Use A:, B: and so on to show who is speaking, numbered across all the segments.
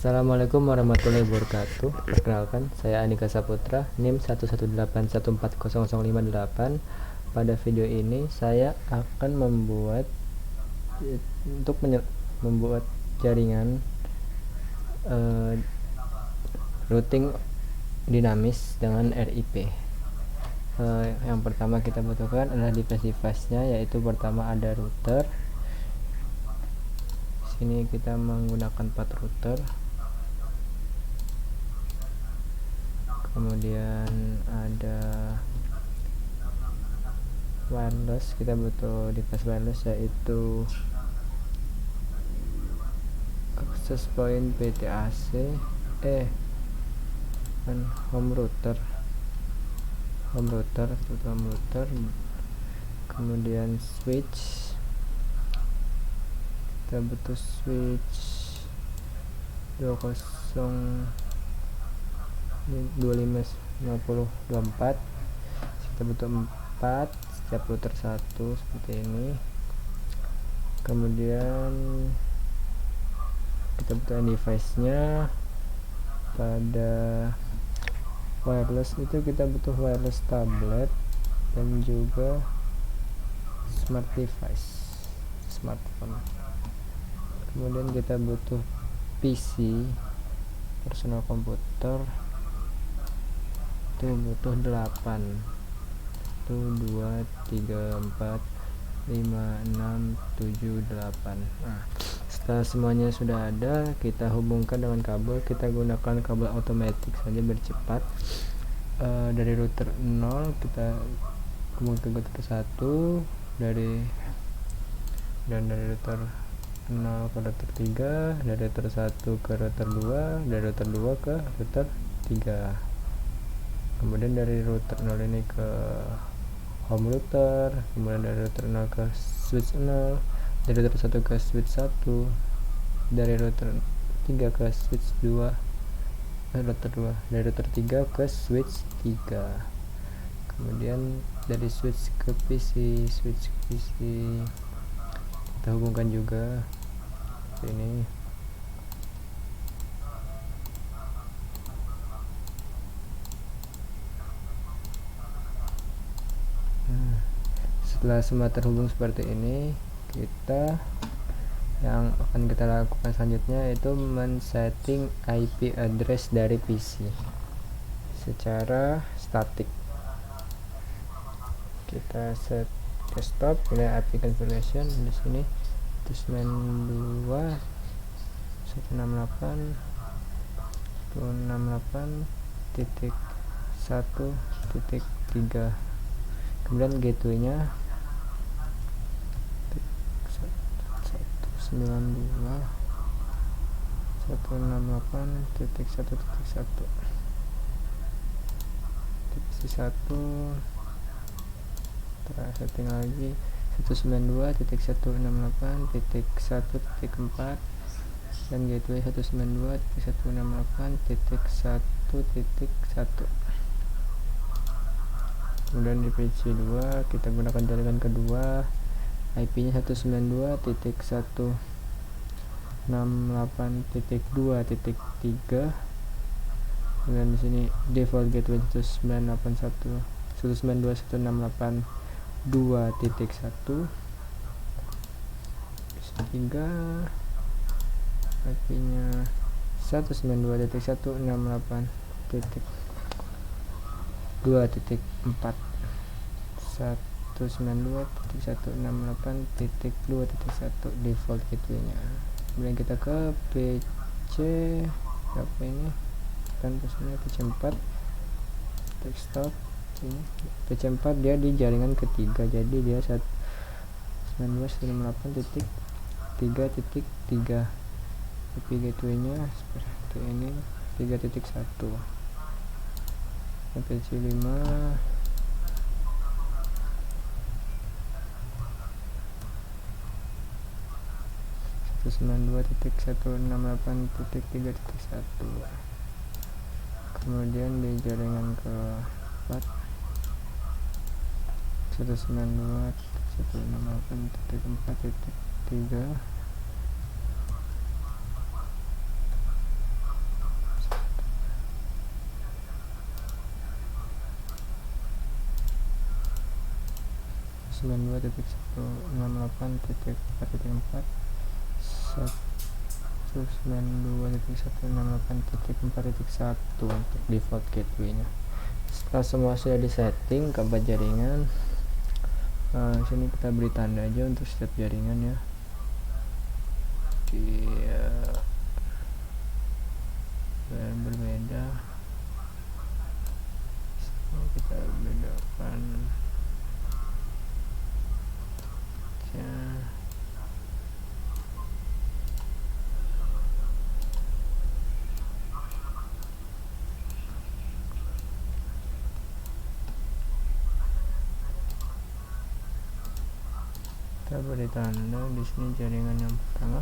A: Assalamualaikum warahmatullahi wabarakatuh. Perkenalkan, saya Andika Saputra, NIM 118144058. Pada video ini saya akan membuat jaringan routing dinamis dengan RIP. Yang pertama kita butuhkan adalah device-nya, yaitu pertama ada router. Sini kita menggunakan 4 router. Kemudian ada wireless, kita butuh device wireless yaitu access point PTAC dan home router. Kemudian switch, kita butuh switch 255024. Kita butuh 4, setiap router 1 seperti ini. Kemudian kita butuh device-nya. Pada wireless itu kita butuh wireless tablet dan juga smart device, smartphone. Kemudian kita butuh PC, personal komputer, itu butuh 8. 1 2 3 4 5 6 7 8. Nah, setelah semuanya sudah ada, kita hubungkan dengan kabel. Kita gunakan kabel otomatis saja bercepat. Dari router 0 kita hubungkan ke router 1, dari router 0 ke router 3, dari router 1 ke router 2, dari router 2 ke router 3. Kemudian dari router 0 ini ke home router, kemudian dari router 0 ke switch 0, dari router 1 ke switch 1, dari router 3 ke switch 2, dari router 3 ke switch 3. Kemudian dari switch ke PC, kita hubungkan juga ini. Setelah semua terhubung seperti ini, yang akan kita lakukan selanjutnya yaitu men-setting IP address dari PC secara statik. Kita set desktop, pilih IP configuration di sini 192 168.1.3. kemudian gateway-nya 192.168.1.1. divisi 1 kita setting lagi 192.168.1.4 dan gateway 192.168.1.1. kemudian di PC 2 kita gunakan jaringan kedua, IP nya 192.168.2.3. kemudian di sini default gateway 192.168.2.1. 3 IP nya 192.168.2.4. 192.168.2.1 default gateway-nya. Kemudian kita ke PC berapa ini? Kan pesannya PC 4 desktop. Ini PC 4 dia di jaringan ketiga, jadi dia 192.168.3.3. IP gateway-nya seperti ini 3.1. PC 5 192.168.3.1. kemudian di jaringan ke 4 192.168.4.3. 192.168.4.4 192.168.4.1 untuk default gateway-nya. Setelah semua sudah disetting keempat jaringan, sini kita beri tanda aja untuk setiap jaringan ya. Berbeda. Sini kita bedakan. Kita beri tanda di sini jaringan yang pertama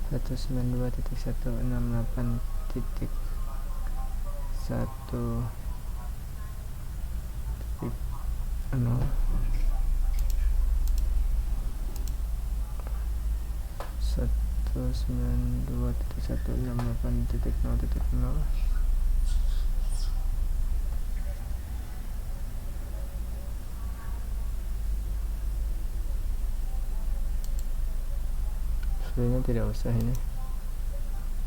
A: 192.168.1.0 192.168.0.0. sebenarnya tidak usah ini,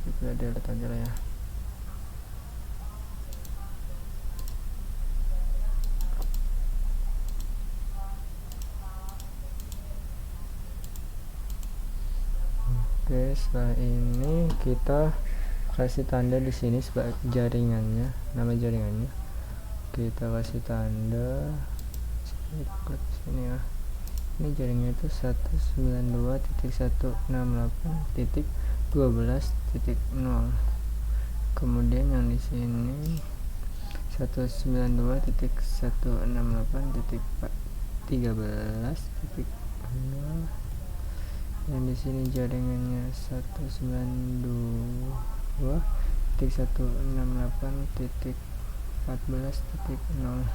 A: kita delete aja lah ya. Oke, setelah ini kita kasih tanda di sini sebagai jaringannya, nama jaringannya. Kita kasih tanda sini ya. Ini jaringannya itu 192.168.12.0. Kemudian yang di sini 192.168.13.0. yang di sini jaringannya 192.168.14.0.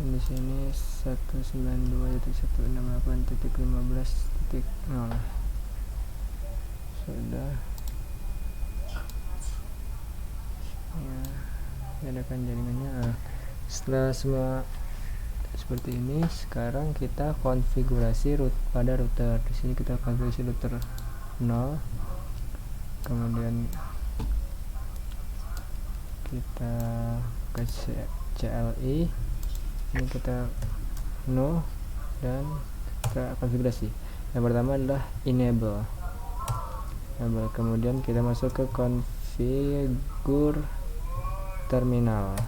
A: dan di sini 192.168.15.0. sudah ya, adakan jaringannya. Setelah semua seperti ini, sekarang kita konfigurasi root pada router. Di sini kita konfigurasi router 0, kemudian kita ke CLI, ini kita no, dan kita konfigurasi. Yang pertama adalah enable, kemudian kita masuk ke configure terminal.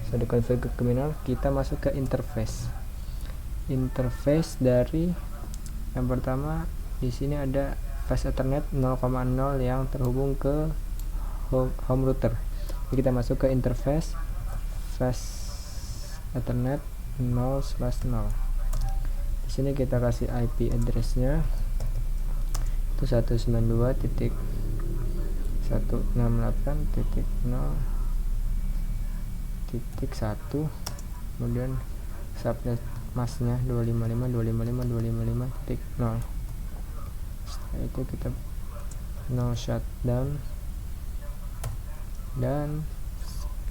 A: Sudah konfigure terminal, kita masuk ke interface dari yang pertama. Di sini ada fast ethernet 0,0 yang terhubung ke home router. Jadi kita masuk ke interface fast ethernet 0/0. Di sini kita kasih IP address-nya itu 192.168.0.1, kemudian subnet masknya 255.255.255.0. setelah itu kita no shutdown, dan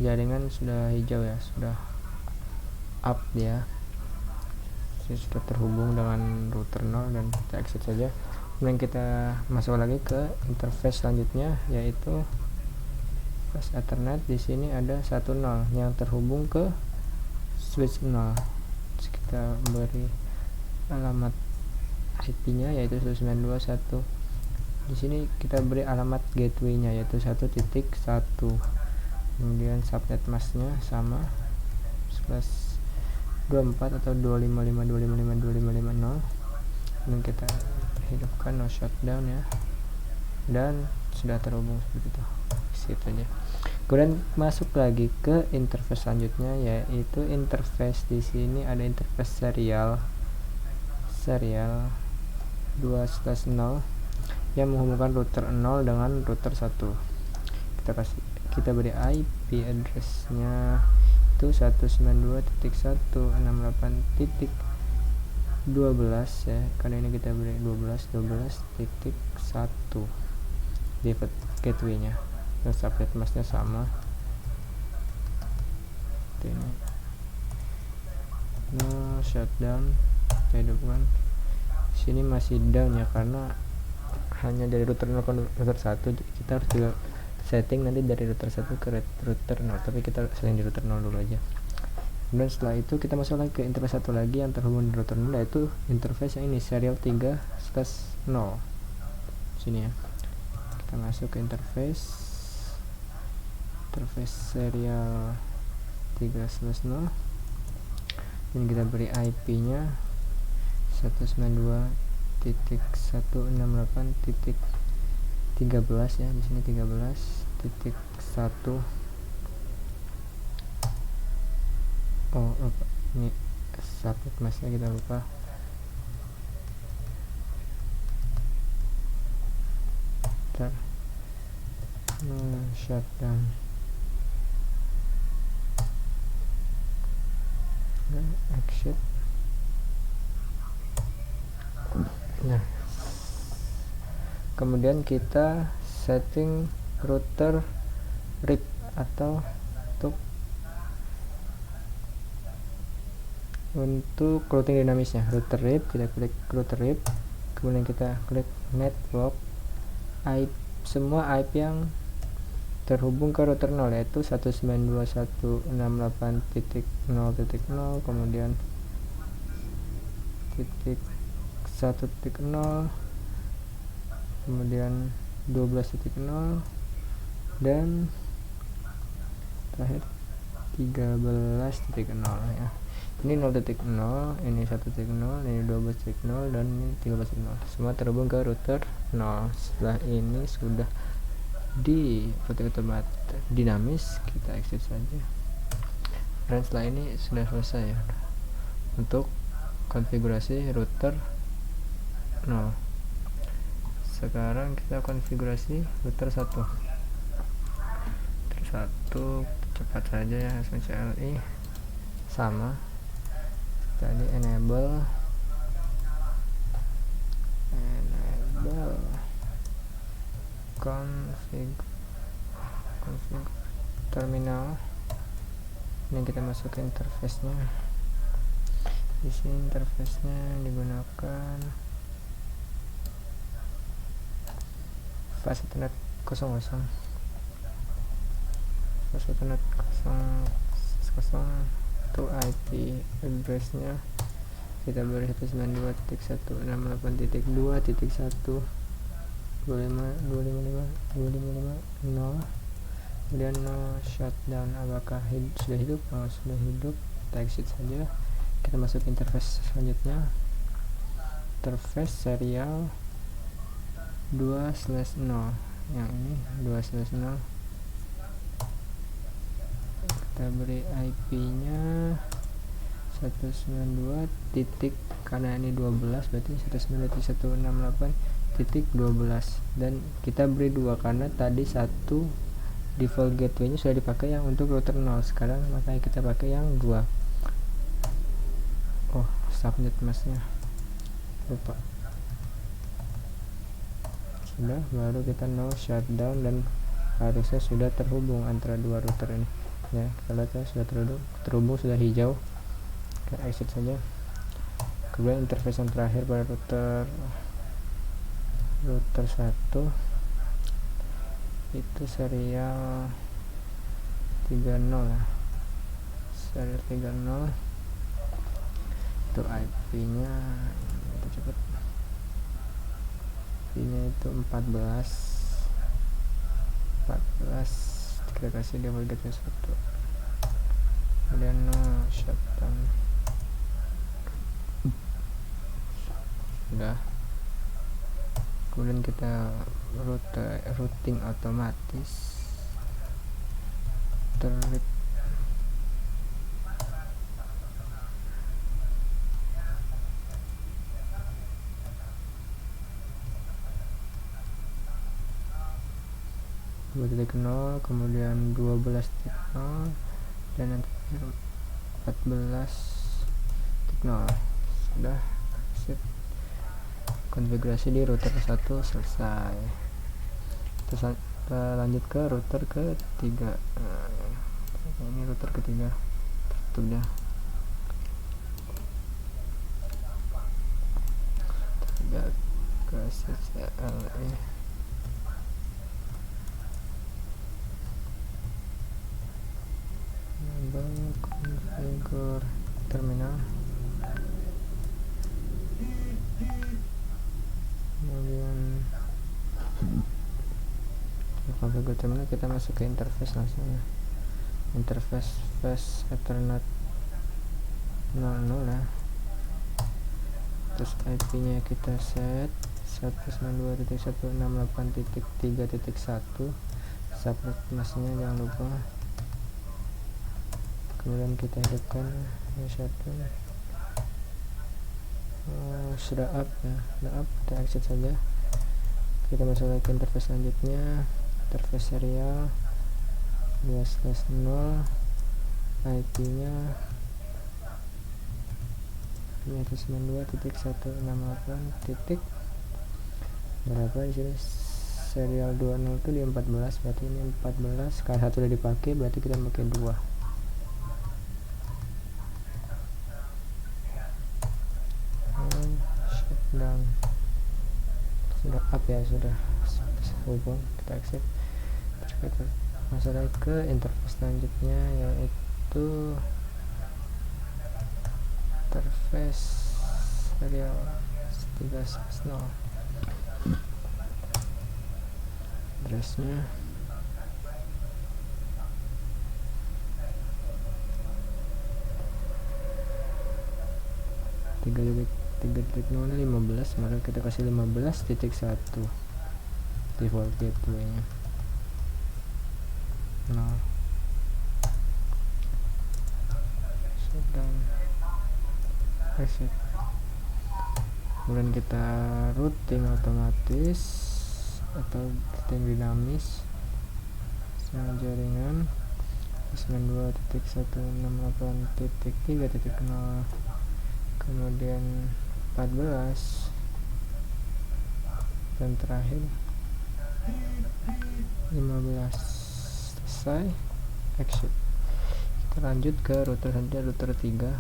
A: jaringan sudah hijau ya, sudah up dia, sudah terhubung dengan router 0, dan kita exit saja. Kemudian kita masuk lagi ke interface selanjutnya, yaitu fast ethernet. Di sini ada 10 yang terhubung ke switch 0. Terus kita beri alamat IP-nya yaitu 192.1. Di sini kita beri alamat gateway-nya yaitu 1.1. Kemudian subnet masknya sama 11.24 atau 255.255.255.0. Dan kita hidupkan no shutdown ya, dan sudah terhubung seperti itu. Situ aja. Kemudian masuk lagi ke interface selanjutnya, yaitu interface. Di sini ada interface serial 2/0 yang menghubungkan router 0 dengan router 1. Kita beri IP address-nya itu 192.168.12 ya. Karena ini kita beri 12.1 default gateway-nya. Dan subnet masknya sama. Ini no shutdown hidupkan. Sini masih down ya, karena hanya dari router 0 ke router 1. Kita harus juga setting nanti dari router 1 ke router 0, tapi kita setting di router 0 dulu aja. Dan setelah itu kita masuk lagi ke interface satu lagi yang terhubung di router 0, yaitu interface yang ini serial 3/0 sini ya. Kita masuk ke interface serial 3/0. Ini kita beri IP nya 192.168.13 ya, di sini 13.1. Oh lupa, ini subnet masknya kita lupa. Bentar. Shutdown. Exit. Nah, kemudian kita setting router RIP atau untuk routing dinamisnya. Router RIP, kita klik router RIP, kemudian kita klik network. IP, semua IP yang terhubung ke router 0 yaitu 192.168.0.0, kemudian titik 1.0, kemudian 12.0, dan terakhir 13.0 ya. Ini 0.0, ini 1.0, ini 12.0, dan ini 13.0. Semua terhubung ke router 0. Setelah ini sudah di routing otomatis dinamis, kita exit saja. Dan setelah ini sudah selesai ya untuk konfigurasi router 0. Sekarang kita konfigurasi router 1. Router 1 cepat saja ya, langsung CLI sama tadi, enable config terminal. Ini kita masuk ke interface nya. Di sini interface nya digunakan Fastnet 00, Fastnet 00 itu IP address nya kita beri 192.168.2.1 255.0, kemudian no shutdown. Apakah sudah hidup? Oh, sudah hidup. Kita exit saja. Kita masuk ke interface selanjutnya, interface serial 2/0 yang ini 2/0. Kita beri IP nya 192 titik, karena ini 12 berarti 192.168.12, dan kita beri 2 karena tadi satu default gateway nya sudah dipakai yang untuk router 0. Sekarang makanya kita pakai yang 2. Oh, subnet masknya lupa. Sudah, baru kita no shutdown, dan harusnya sudah terhubung antara dua router ini ya. Kita lihat ya, sudah terhubung, sudah hijau. Kita exit saja. Kemudian interface yang terakhir pada router 1 itu serial 30 ya, serial 30 itu IP nya kita cepet, IP nya itu 14, kita kasih default gateway 1, kemudian no shutdown. Sudah, kemudian kita routing otomatis terlip. .0, kemudian 12.0, dan nanti 14.0. Sudah, sip. Konfigurasi di router 1 selesai. Kita lanjut ke router ketiga. Ini router ketiga, tutupnya. CLE configure terminal, kemudian configure terminal kita masuk ke interface langsung ya. Interface fast ethernet 00 ya, terus IP nya kita set 192.168.3.1, subnet masknya jangan lupa, kemudian kita hidupkan satu. Sudah up ya, sudah up, kita exit saja. Kita masuk lagi ke interface selanjutnya, interface serial 2/0, IP nya 92.168. berapa di sini, serial 20 itu di 14, berarti ini 14 kali 1 udah dipakai, berarti kita pakai 2. Shutdown sudah up ya, sudah hubung, kita exit. Terus kita masuk lagi ke interface selanjutnya, yaitu interface serial 3/0. Addressnya 3.0-15, maka kita kasih 15.1 default gateway nya 0. Shutdown, exit. Kemudian kita routing otomatis atau routing dinamis sama jaringan 92.168.3.0, kemudian 14, dan terakhir 15. Selesai, exit. Kita lanjut ke router saja, router 3.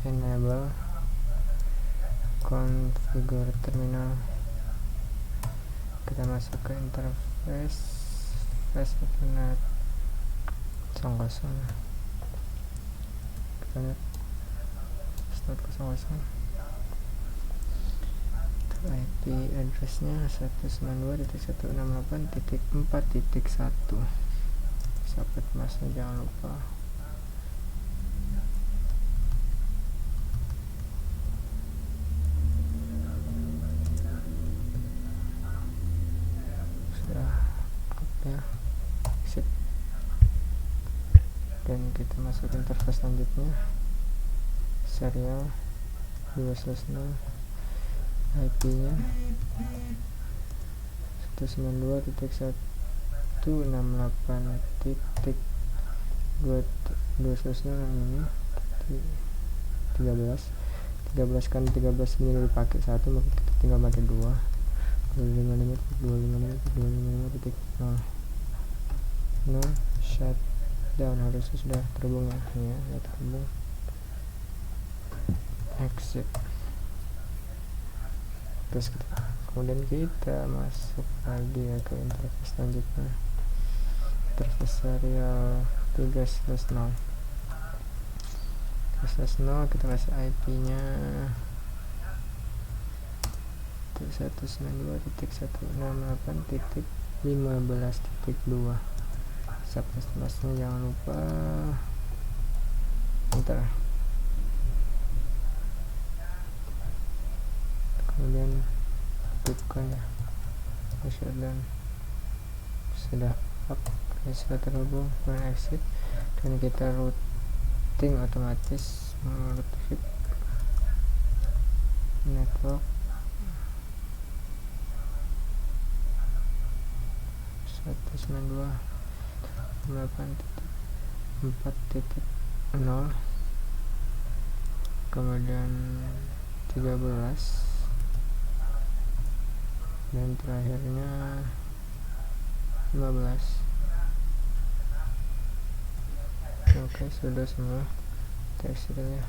A: Enable configure terminal, kita masuk ke interface fast ethernet 00, kita lihat start 00. IP addressnya 192.168.4.1, subnet masknya jangan lupa. Dan kita masuk interface selanjutnya, serial 2/0, IP nya 192.168.2/0 ini 13 kan 13 ini udah dipakai 1, maka kita tinggal pakai 2. 255.255.0 shutdown, harusnya sudah terhubung ya, terhubung. Exit. Terus kemudian kita masuk lagi ya ke interface selanjutnya, interface serial 3/0. 3/0 kita kasih IP nya 192.168.15.2, subnet masknya jangan lupa. Bentar, kemudian hidupkan ya, shutdown, sudah up, sudah terhubung, kemudian exit. Dan kita routing otomatis, route network 192.8.4.0, kemudian 13, dan terakhirnya 15. Oke, sudah semua teksturnya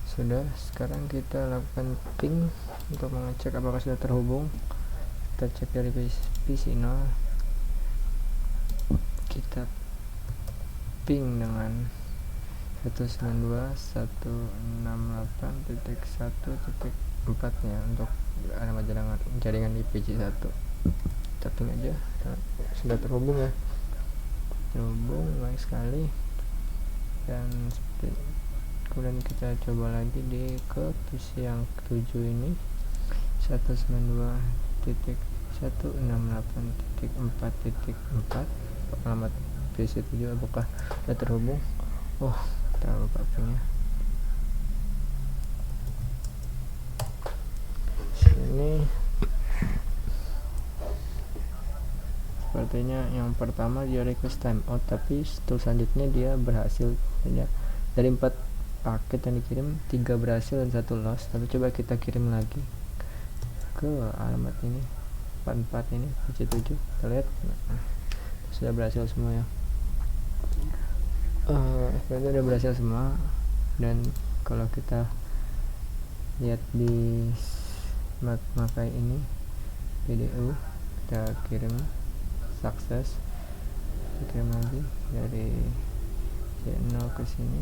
A: sudah. Sekarang kita lakukan ping untuk mengecek apakah sudah terhubung. Kita cek dari PC 0, kita ping dengan 192.168.1.4 nya untuk alamat jaringan IPC1. Kita ping aja, sudah terhubung ya, terhubung baik sekali. Dan kemudian kita coba lagi ke PC yang 7 ini, 192.168.4.4 alamat PC7. apakah sudah terhubung? Oh, kita lupa pingnya. Sini sepertinya yang pertama dia request timeout, tapi selanjutnya dia berhasil. Dari 4 paket yang dikirim, 3 berhasil dan 1 lost. Tapi coba kita kirim lagi ke alamat ini, 44 ini, PC7. Kita lihat sudah berhasil semua ya. Sepertinya sudah berhasil semua. Dan kalau kita lihat di makai ini PDU, kita kirim sukses. Kita kirim lagi dari C0 ke sini,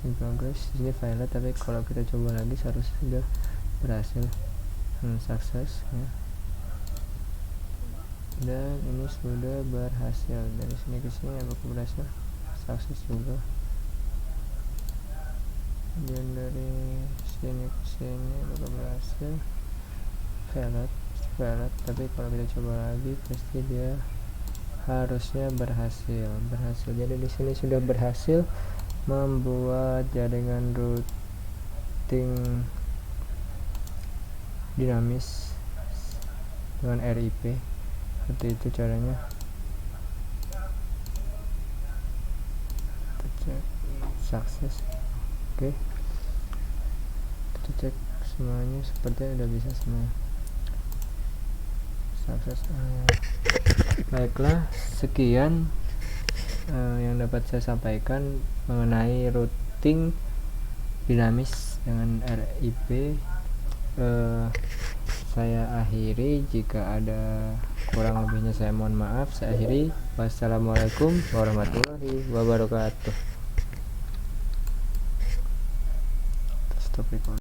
A: in progress. Ini file, tapi kalau kita coba lagi seharusnya sudah berhasil, sukses ya. Dan ini sudah berhasil. Dari sini ke sini apakah berhasil? Sukses juga. Dan dari sini ke sini apakah berhasil? Failed. Tapi kalau kita coba lagi pasti dia harusnya berhasil. Jadi di sini sudah berhasil membuat jaringan routing dinamis dengan RIP. Seperti itu caranya. Kita cek sukses. Oke, kita cek semuanya, sepertinya udah bisa semua. Sukses. Baiklah, sekian yang dapat saya sampaikan mengenai routing dinamis dengan RIP. Saya akhiri. Jika ada kurang lebihnya saya mohon maaf. Saya akhiri. Wassalamualaikum warahmatullahi wabarakatuh. Stop recording.